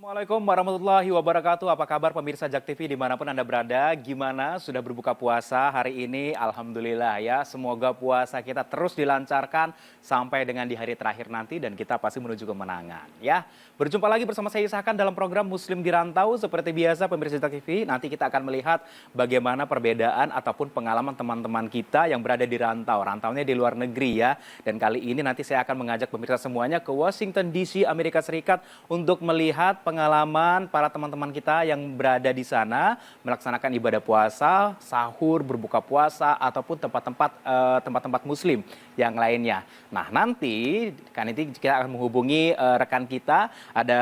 Assalamualaikum warahmatullahi wabarakatuh. Apa kabar pemirsa Jak TV dimanapun Anda berada? Gimana? Sudah berbuka puasa hari ini? Alhamdulillah ya. Semoga puasa kita terus dilancarkan sampai dengan di hari terakhir nanti dan kita pasti menuju kemenangan ya. Berjumpa lagi bersama saya Isahkan dalam program Muslim di Rantau. Seperti biasa pemirsa Jak TV, nanti kita akan melihat bagaimana perbedaan ataupun pengalaman teman-teman kita yang berada di rantau. Rantaunya di luar negeri ya. Dan kali ini nanti saya akan mengajak pemirsa semuanya ke Washington DC, Amerika Serikat untuk melihat pengalaman para teman-teman kita yang berada di sana melaksanakan ibadah puasa, sahur, berbuka puasa ataupun tempat-tempat muslim yang lainnya. Nah, nanti kita akan menghubungi rekan kita, ada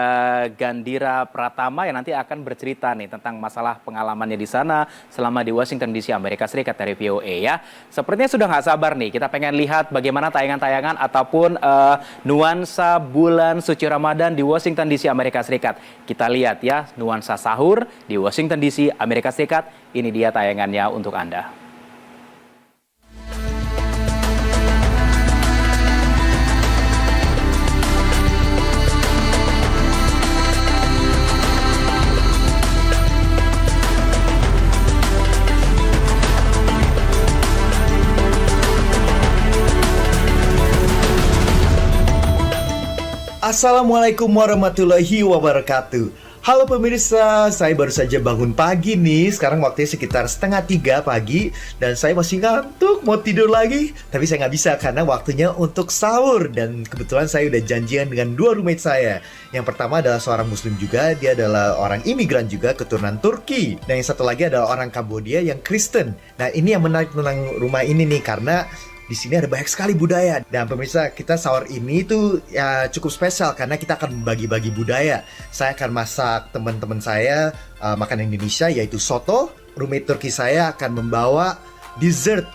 Gandira Pratama yang nanti akan bercerita nih tentang masalah pengalamannya di sana selama di Washington DC, Amerika Serikat dari VOA ya. Sepertinya sudah nggak sabar nih, kita pengen lihat bagaimana tayangan-tayangan ataupun nuansa bulan suci Ramadan di Washington DC, Amerika Serikat. Kita lihat ya, nuansa sahur di Washington DC, Amerika Serikat. Ini dia tayangannya untuk Anda. Assalamualaikum warahmatullahi wabarakatuh. Halo pemirsa, saya baru saja bangun pagi nih. Sekarang waktunya sekitar 2:30 pagi dan saya masih ngantuk, mau tidur lagi. Tapi saya nggak bisa karena waktunya untuk sahur. Dan kebetulan saya udah janjian dengan dua roommate saya. Yang pertama adalah seorang muslim juga, dia adalah orang imigran juga, keturunan Turki. Dan yang satu lagi adalah orang Kambodia yang Kristen. Nah, ini yang menarik tentang rumah ini nih, karena di sini ada banyak sekali budaya. Dan pemirsa, kita sahur ini tuh ya cukup spesial karena kita akan bagi-bagi budaya. Saya akan masak teman-teman saya makanan Indonesia yaitu soto. Roommate Turki saya akan membawa dessert.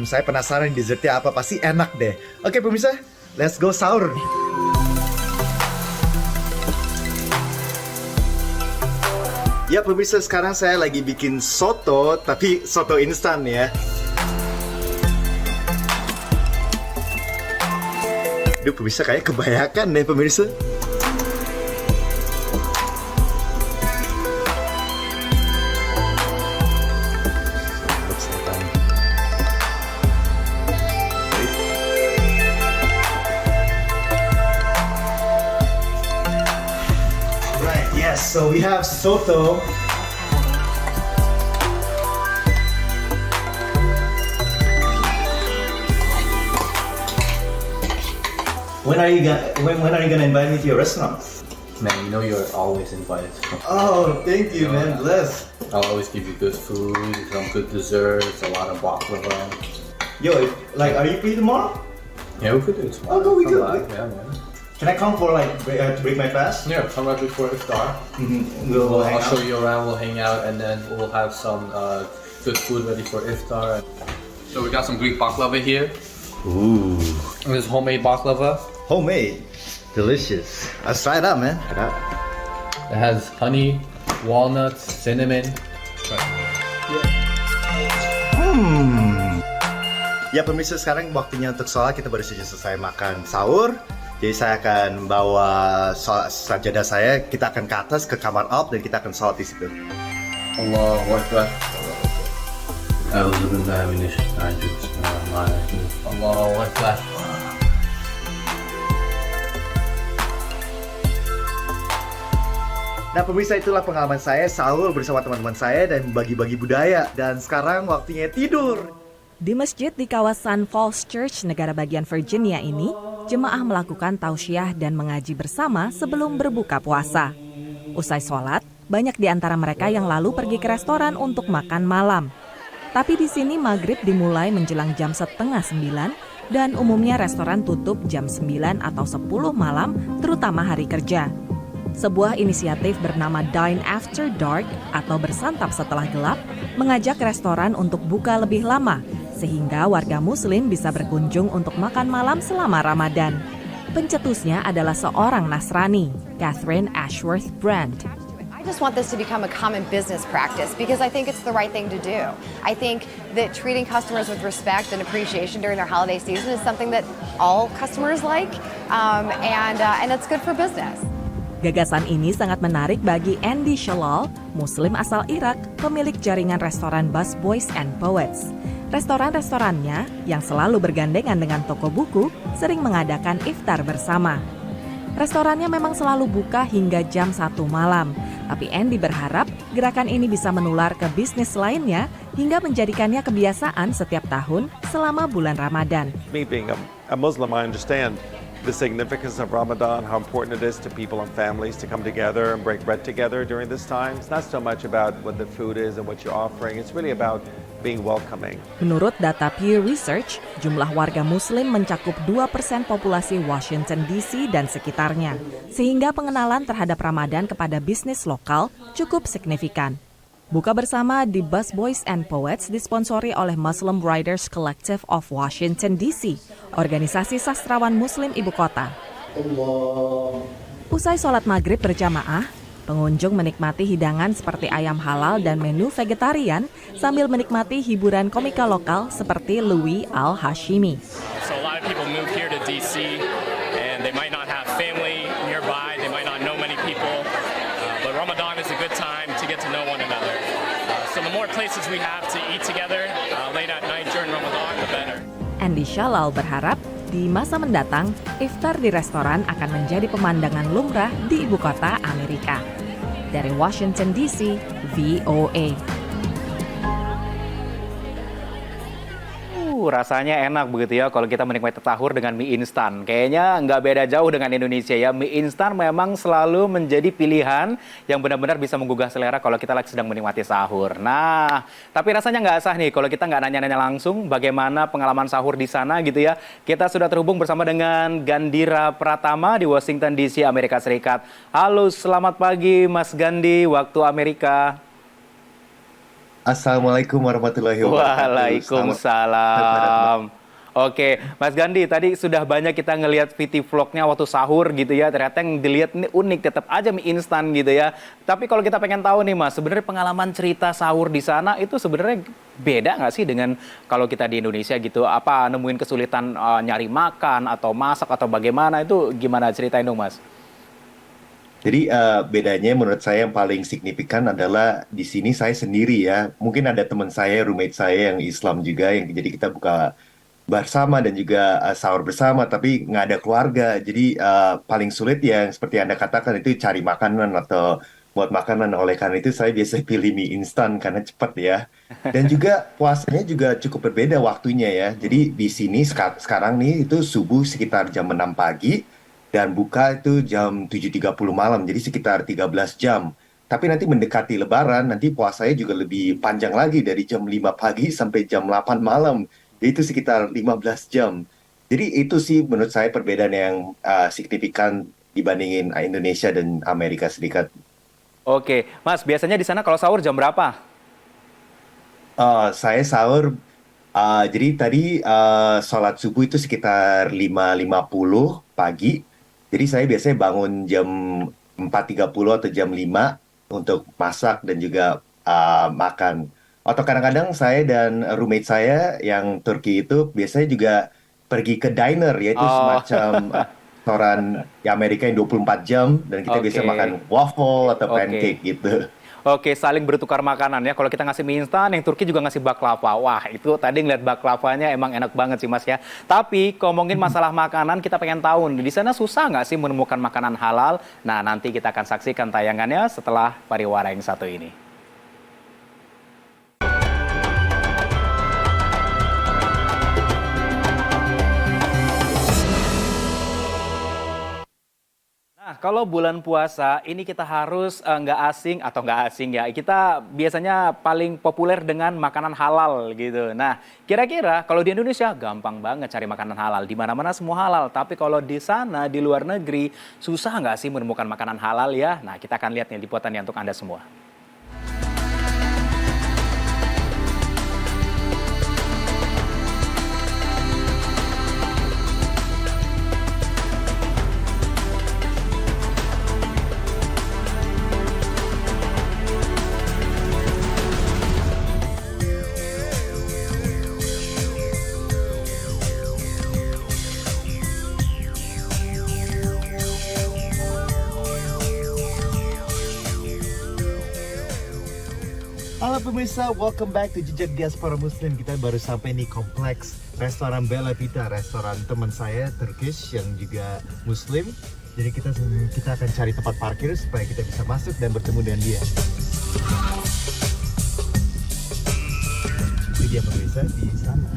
Saya penasaran dessertnya apa, pasti enak deh. Oke pemirsa, let's go sahur. Ya pemirsa, sekarang saya lagi bikin soto, tapi soto instan ya. Duh, pemirsa kayak kebanyakan deh pemirsa. Right, yes, so we have soto. When are you gonna invite me to your restaurant? Man, you know you're always invited. Oh, thank you, man. Bless. I'll always give you good food, some good desserts, a lot of baklava. Yo, are you free tomorrow? Yeah, we could do it tomorrow. Oh, we Come could. by. Yeah, man. Can I come for to break my fast? Yeah, come right before iftar. We'll I'll show you around. We'll hang out, and then we'll have some good food ready for iftar. So we got some Greek baklava here. Ooh, And this is homemade baklava. homemade, delicious. Let's try it out, man. It has honey, walnuts, cinnamon. Ya pemirsa, sekarang waktunya untuk sholat. Kita baru saja selesai makan sahur. Jadi saya akan bawa sajadah saya. Kita akan ke atas ke kamar Alp dan kita akan sholat di situ. Allahu Akbar. Allahu Akbar. Nah pemirsa, itulah pengalaman saya sahur bersama teman-teman saya dan bagi-bagi budaya. Dan sekarang waktunya tidur. Di masjid di kawasan Falls Church, negara bagian Virginia ini, jemaah melakukan tausiah dan mengaji bersama sebelum berbuka puasa. Usai sholat, banyak di antara mereka yang lalu pergi ke restoran untuk makan malam. Tapi di sini maghrib dimulai menjelang jam 8:30 dan umumnya restoran tutup jam 9 atau 10 malam, terutama hari kerja. Sebuah inisiatif bernama Dine After Dark atau bersantap setelah gelap mengajak restoran untuk buka lebih lama sehingga warga muslim bisa berkunjung untuk makan malam selama Ramadan. Pencetusnya adalah seorang Nasrani, Catherine Ashworth Brand. I just want this to become a common business practice because I think it's the right thing to do. I think that treating customers with respect and appreciation during their holiday season is something that all customers like, and it's good for business. Gagasan ini sangat menarik bagi Andy Shalal, Muslim asal Irak, pemilik jaringan restoran Busboys and Poets. Restoran-restorannya yang selalu bergandengan dengan toko buku sering mengadakan iftar bersama. Restorannya memang selalu buka hingga jam 1 malam, tapi Andy berharap gerakan ini bisa menular ke bisnis lainnya hingga menjadikannya kebiasaan setiap tahun selama bulan Ramadan. Me being a Muslim, I understand the significance of Ramadan, how important it is to people and families to come together and break bread together during this time. It's not so much about what the food is and what you're offering. It's really about being welcoming. Menurut data Pew Research, jumlah warga Muslim mencakup 2% populasi Washington DC dan sekitarnya, sehingga pengenalan terhadap Ramadan kepada bisnis lokal cukup signifikan. Buka bersama di Busboys and Poets disponsori oleh Muslim Writers Collective of Washington DC, organisasi sastrawan Muslim ibu kota. Usai sholat maghrib berjamaah, pengunjung menikmati hidangan seperti ayam halal dan menu vegetarian sambil menikmati hiburan komika lokal seperti Louis Al-Hashimi. So a lot of people move here to DC and they might not have family nearby, they might not know many people, but Ramadan is a good time to get to know one another. So the more places we have to eat together late at night during Ramadan, the better. Andy Shalal berharap di masa mendatang, iftar di restoran akan menjadi pemandangan lumrah di ibu kota Amerika. Dari Washington DC, VOA. Rasanya enak begitu ya kalau kita menikmati sahur dengan mie instan. Kayaknya nggak beda jauh dengan Indonesia ya. Mie instan memang selalu menjadi pilihan yang benar-benar bisa menggugah selera kalau kita lagi sedang menikmati sahur. Nah, tapi rasanya nggak sah nih kalau kita nggak nanya-nanya langsung bagaimana pengalaman sahur di sana gitu ya. Kita sudah terhubung bersama dengan Gandhira Pratama di Washington DC, Amerika Serikat. Halo, selamat pagi Mas Gandhi, waktu Amerika. Assalamualaikum warahmatullahi wabarakatuh. Waalaikumsalam. Oke, Mas Gandhi, tadi sudah banyak kita ngelihat VT vlognya waktu sahur gitu ya. Ternyata yang dilihat ini unik, tetap aja mie instan gitu ya. Tapi kalau kita pengen tahu nih Mas, sebenarnya pengalaman cerita sahur di sana itu sebenarnya beda nggak sih dengan kalau kita di Indonesia gitu? Apa nemuin kesulitan nyari makan atau masak atau bagaimana? Itu gimana ceritain dong Mas? Jadi bedanya menurut saya yang paling signifikan adalah di sini saya sendiri ya. Mungkin ada teman saya, roommate saya yang Islam juga, yang jadi kita buka bersama dan juga sahur bersama, tapi nggak ada keluarga. Jadi paling sulit ya, seperti Anda katakan itu cari makanan atau buat makanan. Oleh karena itu saya biasa pilih mie instan karena cepat ya. Dan juga puasanya juga cukup berbeda waktunya ya. Jadi di sini sekarang nih itu subuh sekitar jam 6 pagi. Dan buka itu jam 7.30 malam, jadi sekitar 13 jam. Tapi nanti mendekati Lebaran, nanti puasanya juga lebih panjang lagi dari jam 5 pagi sampai jam 8 malam. Jadi itu sekitar 15 jam. Jadi itu sih menurut saya perbedaan yang signifikan dibandingin Indonesia dan Amerika Serikat. Oke, Mas, biasanya di sana kalau sahur jam berapa? Saya sahur, jadi tadi sholat subuh itu sekitar 5.50 pagi. Jadi saya biasanya bangun jam 4.30 atau jam 5 untuk masak dan juga makan. Atau kadang-kadang saya dan roommate saya yang Turki itu biasanya juga pergi ke diner, yaitu semacam restoran di Amerika yang 24 jam. Dan kita biasa makan waffle atau pancake gitu. Oke, saling bertukar makanan ya. Kalau kita ngasih mie instan, yang Turki juga ngasih baklava. Wah, itu tadi ngeliat baklavanya emang enak banget sih Mas ya. Tapi ngomongin masalah makanan, kita pengen tahu di sana susah nggak sih menemukan makanan halal? Nah, nanti kita akan saksikan tayangannya setelah pariwara yang satu ini. Nah, kalau bulan puasa ini kita harus nggak asing ya. Kita biasanya paling populer dengan makanan halal gitu. Nah, kira-kira kalau di Indonesia gampang banget cari makanan halal. Di mana-mana semua halal. Tapi kalau di sana, di luar negeri, susah nggak sih menemukan makanan halal ya? Nah, kita akan lihat nih liputannya untuk Anda semua. Halo pemirsa, welcome back to Jejak Diaspora Muslim. Kita baru sampai nih kompleks restoran Bella Vita, restoran teman saya Turkish yang juga Muslim. Jadi kita akan cari tempat parkir supaya kita bisa masuk dan bertemu dengan dia. Itu dia pemirsa di sana.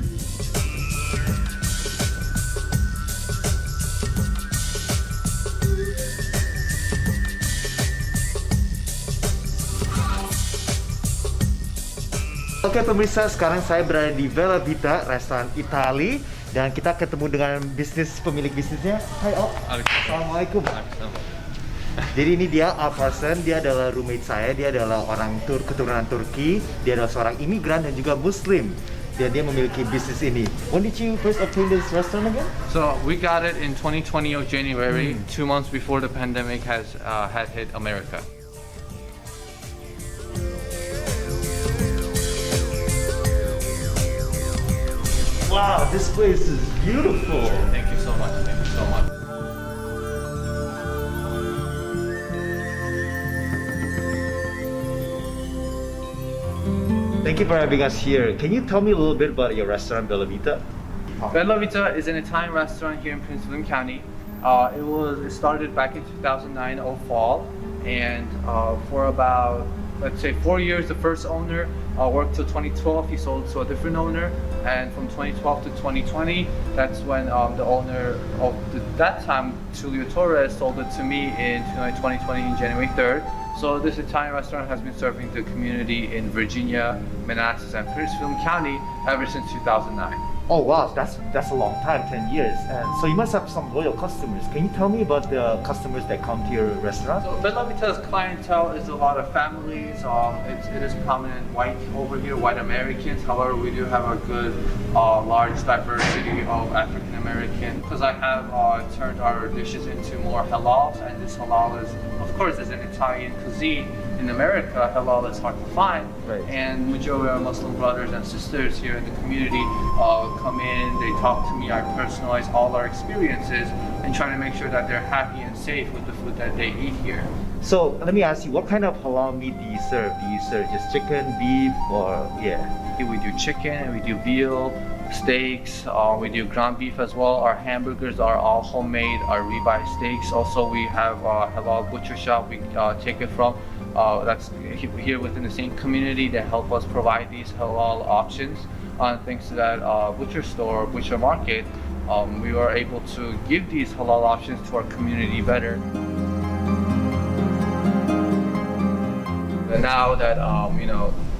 Oke pemirsa, sekarang saya berada di Bella Vita, restoran Itali, dan kita ketemu dengan pemilik bisnisnya. Hai Om. Assalamualaikum. Jadi ini dia Alparslan, dia adalah roommate saya, dia adalah orang keturunan Turki, dia adalah seorang imigran dan juga Muslim. Dan dia memiliki bisnis ini. When did you first open this restaurant again? So we got it in 2020 of January, 2 months before the pandemic had hit America. Wow, this place is beautiful. Thank you so much. Thank you so much. Thank you for having us here. Can you tell me a little bit about your restaurant, Bella Vita? Bella Vita is an Italian restaurant here in Prince William County. It started back in 2009, fall, and for about, let's say, 4 years, the first owner worked till 2012. He sold to a different owner, and from 2012 to 2020, that's when the owner of that time, Tulio Torres, sold it to me in 2020 in January 3rd. So this Italian restaurant has been serving the community in Virginia, Manassas, and Prince William County ever since 2009. Oh wow, that's a long time, 10 years. And so you must have some loyal customers. Can you tell me about the customers that come to your restaurant? So Bella Vita's clientele is a lot of families. It is prominent white over here, white Americans. However, we do have a good, large diversity of African American. Because I have turned our dishes into more halal, and this halal is, of course, is an Italian cuisine. In America, halal is hard to find, right. And majority of our Muslim brothers and sisters here in the community come in, they talk to me, I personalize all our experiences and try to make sure that they're happy and safe with the food that they eat here. So let me ask you, what kind of halal meat do you serve? Do you serve just chicken, beef, or yeah? We do chicken and we do veal, steaks, we do ground beef as well. Our hamburgers are all homemade, our ribeye steaks. Also, we have a halal butcher shop we take it from. That's here within the same community. They help us provide these halal options. Thanks to that butcher market, we were able to give these halal options to our community better. And now that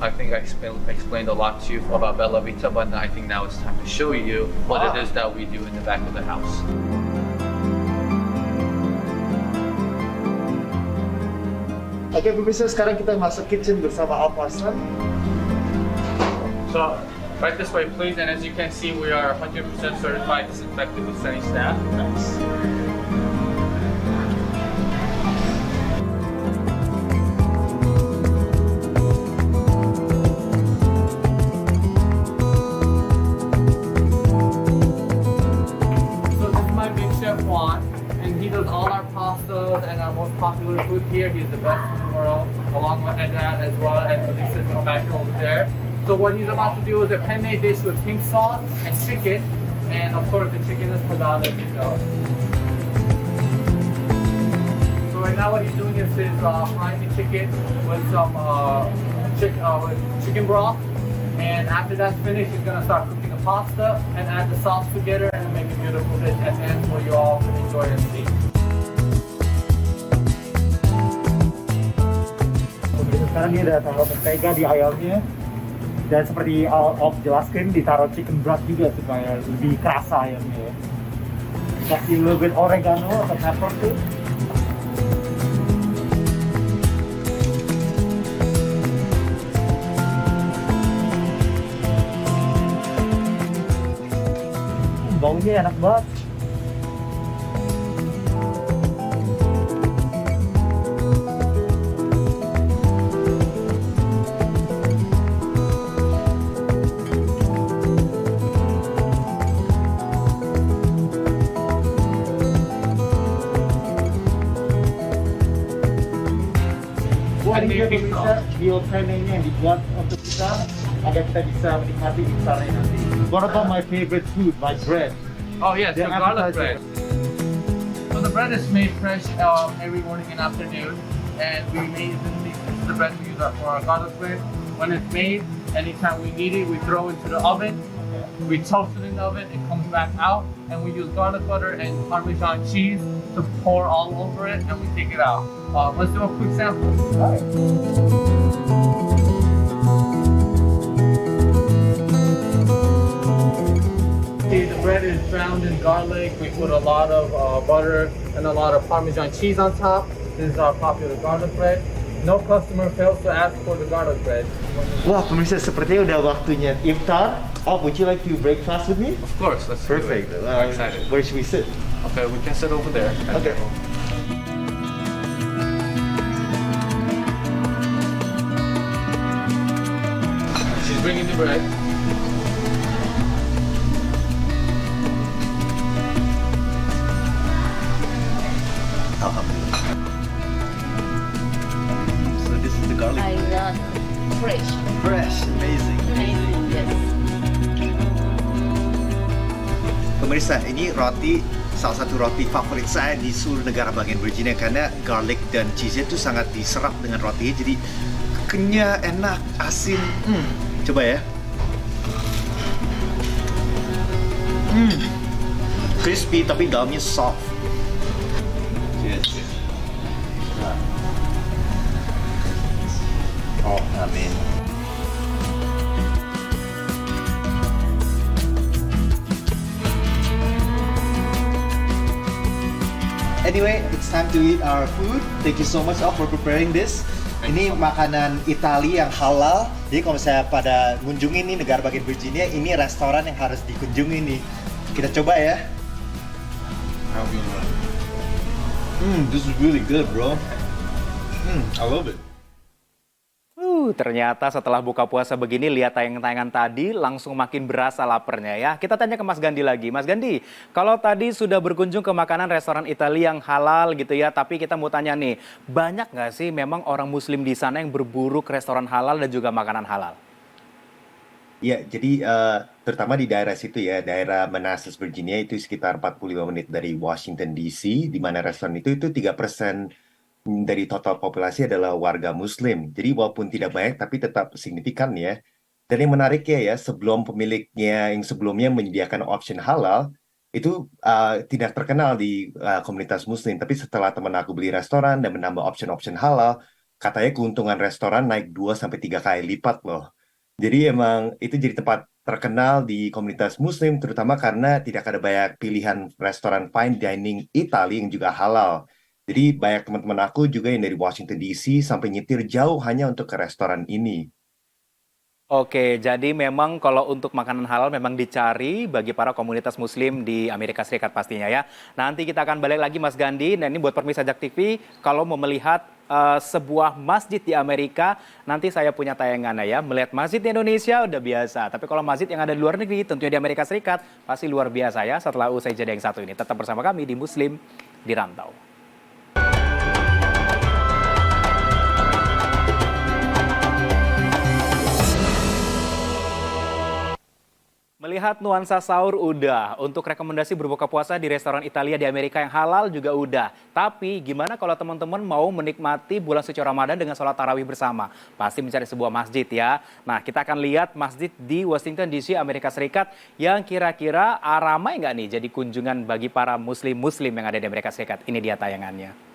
I think I explained a lot to you about Bella Vita, but I think now it's time to show you what it is that we do in the back of the house. Oke pemirsa, sekarang kita masuk kitchen bersama Alparslan. So, right this way please, and as you can see, we are 100% certified disinfected with Sunny staff. Nice. So this is my big chef Juan, and he does all our pastas and our most popular food here. He's the best in the world, along with Edad as well, and Melissa's back over there. So what he's about to do is a penne dish with pink sauce and chicken, and of course the chicken is padana, you know. So right now what he's doing is frying the chicken with some chicken broth, and after that's finished, he's gonna start cooking the pasta and add the sauce together and make a beautiful dish at the end for you all to enjoy and see. Sekarang dia ada taruh mentega di ayamnya. Dan seperti Alf jelaskan, ditaruh chicken broth juga supaya lebih kerasa ayamnya. Kasih a little bit oregano atau pepper tuh. Baunya enak banget. and they kick it off. di openingnya yang dibuat untuk kita agar kita bisa menikmati iftarnya nanti. What about my favorite food, my bread? Oh yes, The the garlic appetizer. bread. So the bread is made fresh every morning and afternoon, and we made this is the bread we use for our garlic bread. When it's made, anytime we need it, we throw it into the oven. We toast it in the oven, it comes back out, and we use garlic butter and Parmesan cheese to pour all over it, and we take it out. Let's do a quick sample. See, the bread is browned in garlic. We put a lot of butter and a lot of Parmesan cheese on top. This is our popular garlic bread. No customer fails to ask for the garlic bread. Wah, pemirsa, sepertinya udah waktunya iftar. Oh, would you like to breakfast with me? Of course, let's Perfect. do it. I'm excited. Where should we sit? Okay, we can sit over there. Okay. She's bringing the bread. Alhamdulillah. So this is the garlic. Fresh. Fresh, amazing. Yes. Pemirsa, ini roti salah satu roti favorit saya di seluruh negara bagian Virginia karena garlic dan cheese itu sangat diserap dengan roti, jadi kenyal, enak, asin. Coba ya. Crispy tapi dalamnya soft. Yes. Oh, amin. Anyway, it's time to eat our food. Thank you so much all for preparing this. Ini makanan Italia yang halal. Jadi kalau misalnya pada ngunjungin nih negara bagian Virginia, ini restoran yang harus dikunjungi nih. Kita coba ya. This is really good, bro. I love it. Ternyata setelah buka puasa begini, lihat tayangan-tayangan tadi, langsung makin berasa laparnya ya. Kita tanya ke Mas Gandhi lagi. Mas Gandhi, kalau tadi sudah berkunjung ke makanan restoran Italia yang halal gitu ya, tapi kita mau tanya nih, banyak nggak sih memang orang muslim di sana yang berburu ke restoran halal dan juga makanan halal? Ya, jadi terutama di daerah situ ya, daerah Manassas, Virginia itu sekitar 45 menit dari Washington DC, di mana restoran itu 3% dari total populasi adalah warga Muslim. Jadi walaupun tidak banyak, tapi tetap signifikan ya. Dan yang menarik ya, sebelum pemiliknya yang sebelumnya menyediakan option halal, itu tidak terkenal di komunitas Muslim. Tapi setelah teman aku beli restoran dan menambah option-option halal, katanya keuntungan restoran naik 2-3 kali lipat loh. Jadi emang itu jadi tempat terkenal di komunitas Muslim, terutama karena tidak ada banyak pilihan restoran fine dining Italia yang juga halal. Jadi banyak teman-teman aku juga yang dari Washington DC sampai nyetir jauh hanya untuk ke restoran ini. Oke, jadi memang kalau untuk makanan halal memang dicari bagi para komunitas muslim di Amerika Serikat pastinya ya. Nanti kita akan balik lagi Mas Gandhi, dan ini buat pemirsa Jak TV, kalau mau melihat sebuah masjid di Amerika, nanti saya punya tayangannya ya. Melihat masjid di Indonesia udah biasa, tapi kalau masjid yang ada di luar negeri, tentunya di Amerika Serikat, pasti luar biasa ya setelah usai jeda yang satu ini. Tetap bersama kami di Muslim di Rantau. Melihat nuansa sahur udah, untuk rekomendasi berbuka puasa di restoran Italia di Amerika yang halal juga udah. Tapi gimana kalau teman-teman mau menikmati bulan suci Ramadan dengan sholat tarawih bersama? Pasti mencari sebuah masjid ya. Nah, kita akan lihat masjid di Washington DC, Amerika Serikat yang kira-kira ramai nggak nih jadi kunjungan bagi para muslim-muslim yang ada di Amerika Serikat. Ini dia tayangannya.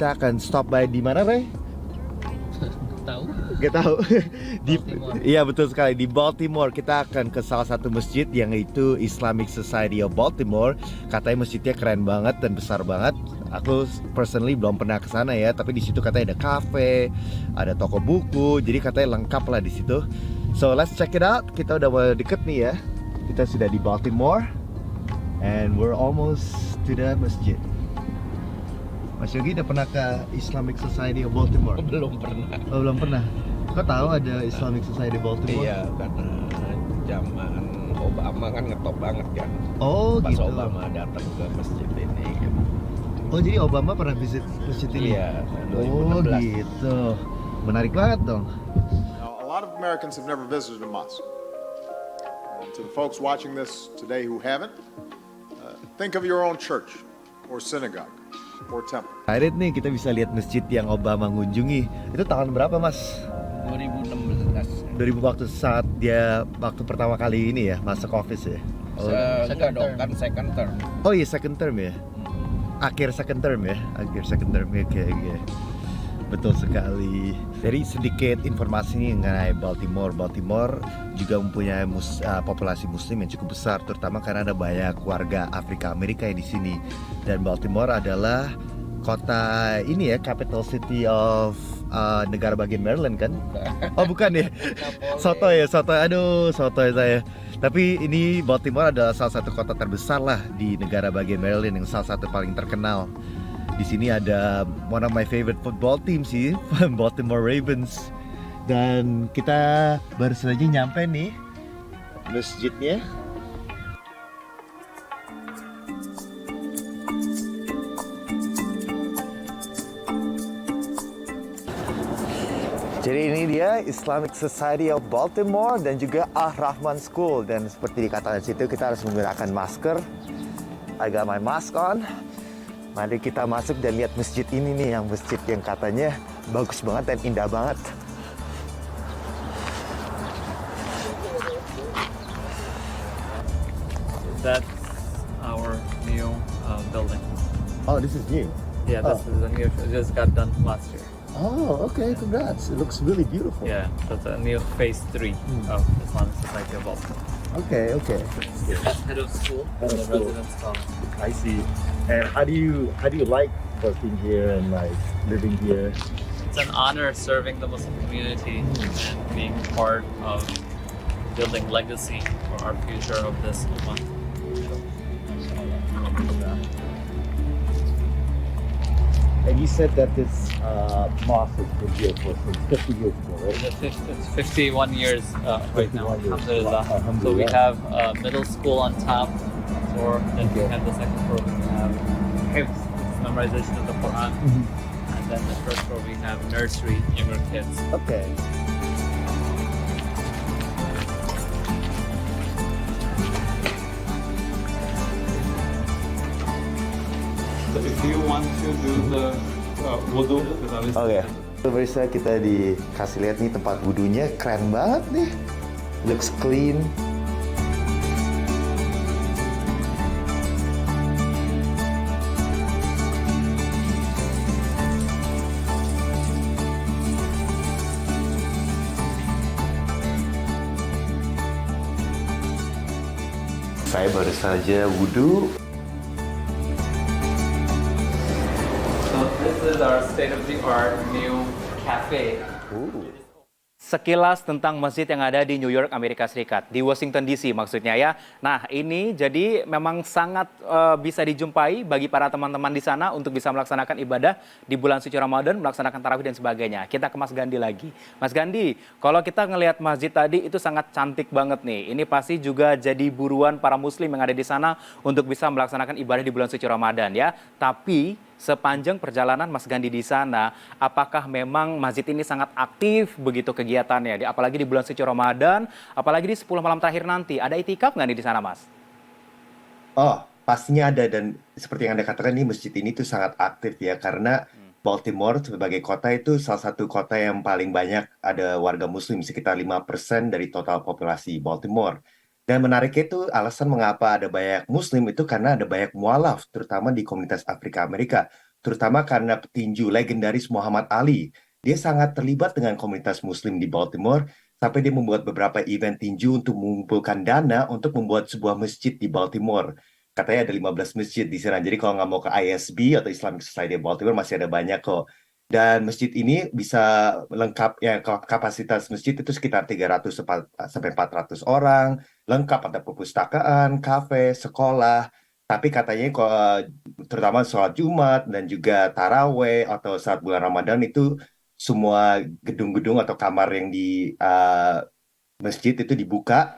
Kita akan stop by di mana, Ray? Gak tahu. Iya betul sekali, di Baltimore. Kita akan ke salah satu masjid yang itu Islamic Society of Baltimore. Katanya masjidnya keren banget dan besar banget. Aku personally belum pernah ke sana ya, tapi di situ katanya ada cafe, ada toko buku, jadi katanya lengkap lah di situ. So let's check it out. Kita udah mulai deket nih ya. Kita sudah di Baltimore. And we're almost to the masjid. Mas Yogi udah pernah ke Islamic Society of Baltimore? Belum pernah. Oh, belum pernah. Kok tahu ada Islamic Society Baltimore? Iya, karena zaman Obama kan ngetop banget kan. Oh, Pas gitu. Obama datang ke masjid ini gitu. Oh, jadi Obama pernah visit masjid ini? Iya, Oh, 2016. gitu. Menarik banget dong. Now, a lot of Americans have never visited a mosque. And to the folks watching this today who haven't, think of your own church or synagogue or temple. Akhirnya nih kita bisa lihat masjid yang Obama kunjungi. Itu tahun berapa, Mas? 2016. 2000 waktu pertama kali ini ya masuk office ya. Enggak dong, kan second term. Oh iya, second term ya. Akhir second term ya. Oke. Betul sekali. Jadi sedikit informasi mengenai Baltimore. Baltimore juga mempunyai populasi Muslim yang cukup besar, terutama karena ada banyak warga Afrika Amerika yang di sini. Dan Baltimore adalah kota ini ya, capital city of negara bagian Maryland kan? Oh bukan ya? Sotoy. Aduh, sotoy saya. Tapi ini Baltimore adalah salah satu kota terbesar lah di negara bagian Maryland, yang salah satu paling terkenal. Di sini ada one of my favorite football team sih, Baltimore Ravens. Dan kita baru saja nyampe nih masjidnya. Jadi ini dia Islamic Society of Baltimore dan juga Ar-Rahman School. Dan seperti dikatakan di situ, kita harus menggunakan masker. I got my mask on. Mari kita masuk dan lihat masjid ini nih, yang masjid yang katanya bagus banget dan indah banget. That's our new building. Oh, this is new. Yeah, this is a new. It just got done last year. Oh, okay, congrats. It looks really beautiful. Yeah, that's a new phase 3 of Islamic Society of Baltimore. Okay. Head of school Head and of the school. residence college. I see. And how do you like working here and like living here? It's an honor serving the Muslim community and being part of building legacy for our future of this ummah. And you said that this mosque has been here for since 50 years ago, right? It's 51 years right now. 51 years. Alhamdulillah. So we Alhamdulillah. have middle school on top floor, then we have the second floor we have hifz, which is memorization of the Quran, and then the first floor we have nursery, younger kids. Okay. So if you want to do the wudu, because obviously Oke. Pemirsa, kita dikasih lihat nih tempat wudhunya, keren banget nih. Looks clean. Saya baru saja wudhu. So this is our state-of-the-art new cafe. Sekilas tentang masjid yang ada di New York, Amerika Serikat, di Washington DC maksudnya ya. Nah ini jadi memang sangat bisa dijumpai bagi para teman-teman di sana untuk bisa melaksanakan ibadah di bulan suci Ramadan, melaksanakan tarawih dan sebagainya. Kita ke Mas Gandhi lagi. Mas Gandhi, kalau kita ngelihat masjid tadi itu sangat cantik banget nih. Ini pasti juga jadi buruan para muslim yang ada di sana untuk bisa melaksanakan ibadah di bulan suci Ramadan ya. Tapi sepanjang perjalanan Mas Gandhi di sana, apakah memang masjid ini sangat aktif begitu kegiatannya? Apalagi di bulan suci Ramadan, apalagi di 10 malam terakhir nanti. Ada itikaf nggak nih di sana, Mas? Oh, pastinya ada, dan seperti yang Anda katakan nih, masjid ini tuh sangat aktif ya, karena Baltimore sebagai kota itu salah satu kota yang paling banyak ada warga muslim, sekitar 5% dari total populasi Baltimore. Dan menariknya itu alasan mengapa ada banyak muslim itu karena ada banyak mualaf, terutama di komunitas Afrika Amerika, terutama karena petinju legendaris Muhammad Ali. Dia sangat terlibat dengan komunitas muslim di Baltimore, sampai dia membuat beberapa event tinju untuk mengumpulkan dana untuk membuat sebuah masjid di Baltimore. Katanya ada 15 masjid di sana. Jadi kalau nggak mau ke ISB atau Islamic Society of Baltimore, masih ada banyak kok. Dan masjid ini bisa lengkap, ya kapasitas masjid itu sekitar 300 sampai 400 orang. Lengkap, ada perpustakaan, kafe, sekolah. Tapi katanya terutama sholat Jumat dan juga taraweh atau saat bulan Ramadan itu semua gedung-gedung atau kamar yang di masjid itu dibuka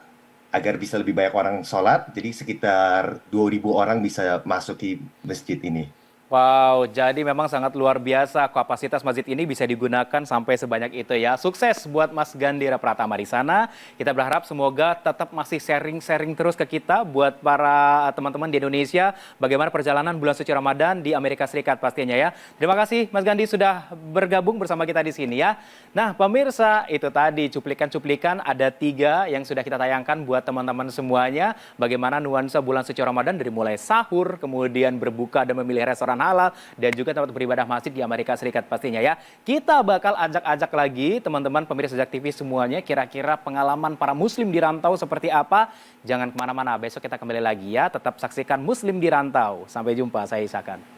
agar bisa lebih banyak orang sholat. Jadi sekitar 2.000 orang bisa masuk di masjid ini. Wow, jadi memang sangat luar biasa kapasitas masjid ini bisa digunakan sampai sebanyak itu ya. Sukses buat Mas Gandira Pratama di sana. Kita berharap semoga tetap masih sharing-sharing terus ke kita buat para teman-teman di Indonesia bagaimana perjalanan bulan suci Ramadan di Amerika Serikat pastinya ya. Terima kasih Mas Gandhi sudah bergabung bersama kita di sini ya. Nah, pemirsa, itu tadi cuplikan-cuplikan ada 3 yang sudah kita tayangkan buat teman-teman semuanya. Bagaimana nuansa bulan suci Ramadan dari mulai sahur, kemudian berbuka dan memilih restoran halal, dan juga tempat beribadah masjid di Amerika Serikat pastinya ya. Kita bakal ajak-ajak lagi teman-teman pemirsa Jak TV semuanya, kira-kira pengalaman para muslim di rantau seperti apa. Jangan kemana-mana, besok kita kembali lagi ya. Tetap saksikan Muslim di Rantau. Sampai jumpa, saya Isakan.